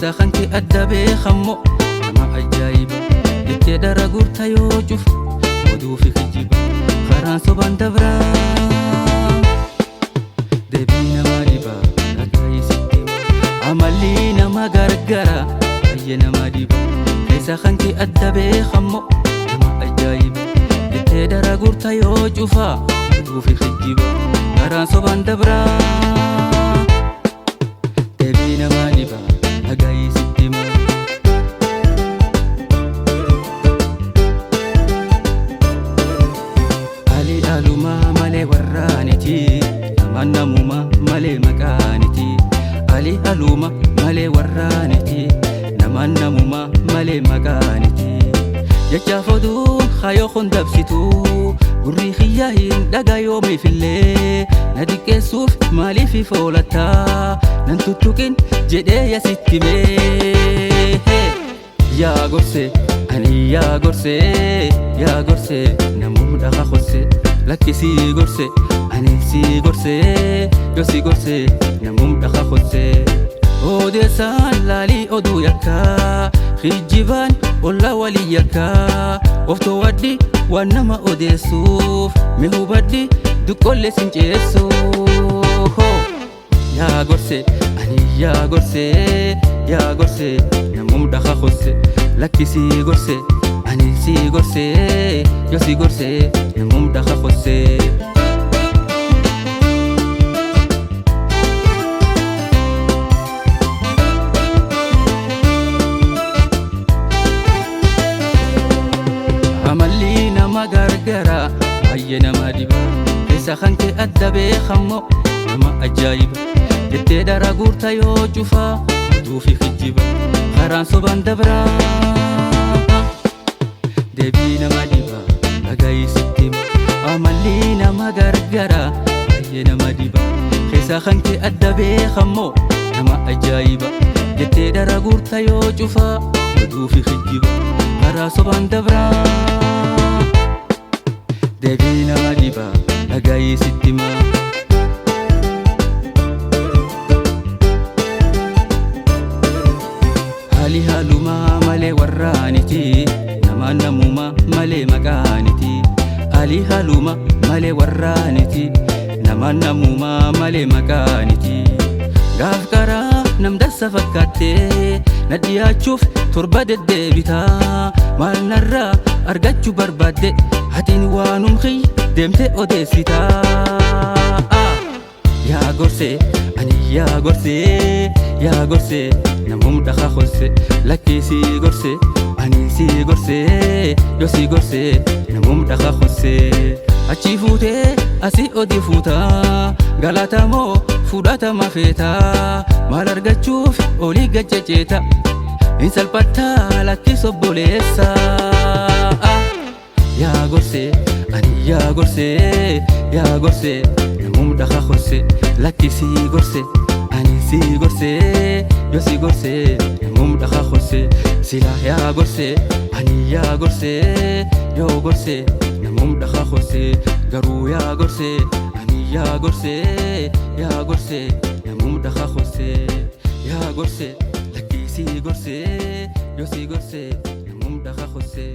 keessa kan kee adda beekammoo nama ajaa'iba jettee dara guurta yoo cuf oduu fi kijiba karaan sobaan dabraa deebii nama dhiba dhagaayii sitti amalli nama gargara baay'ee nama dhiba keessa kan kee adda beekammoo nama ajaa'iba jettee dara guurta yoo cufa oduu fi kijiba karaan sobaan dabraa deebii nama dhiba dhagaayii sitti aluma malee warraaniti nama namuma malee maqaaniti ali aluma malee warraaniti nama namuma malee maqaaniti jecha foduun hayoo kondabsitu gurri xiyyaa hin dhagaa yoomiifillee na diqqeessuuf maaliif foolatta nan tuttuqin jedhee yasitti mee yaa gorse ani yaa gorse namum dhaqa khosse lakkisi gorse ani si gorse yo si gorse namum dhaqa khosse odeessaan laalii oduu yakka khijiban olla walii yakka oftoo waddi waan nama odeessuuf mi hubaddi duqqolle sinceessu yaa gorse ani yaa gorse namum dhaqa khosse lakkisi gorse ani si gorse yo si gorse namum dhaqa khosse amalli nama gargara baay'ee nama dhiba keessa kan kee adda beekammoo nama ajaa'iba jettee dara guurta yoo cufa oduu fi kijiba karaan sobaan dabraa deebii nama dhiba dhagaayii sitti amalli nama gargara baay'ee nama dhiba keessa kan kee adda beekammoo nama ajaa'iba jettee dara guurta yoo cufa oduu fi kijiba karaa sobaan dabraa deebii nama dhiba dhagaayii sitti hali haluma malee warraaniti nama namuma malee maqaaniti hali haluma malee warraaniti nama namuma malee maqaaniti gaaf karaa nam dansa fakkaatte na dhiyaachuuf torba deddeebita maal narraa argachuu barbaadde hatiin waanum xiyyi deemte odeessita yaa gorse ani yaa gorse namum dhaqa khosse lakkisi gorse ani si gorse yo si gorse namum dhaqa khosse achi fuutee asi odi fuuta galatamoo fudhatama feeta maal argachuuf olii gajjaceeta hin salphattaa lakkis obboleessa yaa gorse ani yaa gorse namum dhaqa khosse lakkisi gorse ani si gorse yo si gorse namum dhaqa khosse sila yaa gorse ani yaa gorse yo gorse namum dhaqa khosse garuu yaa gorse ani yaa gorse namum dhaqa khosse yaa gorse lakkisi gorse yo si gorse namum dhaqa khosse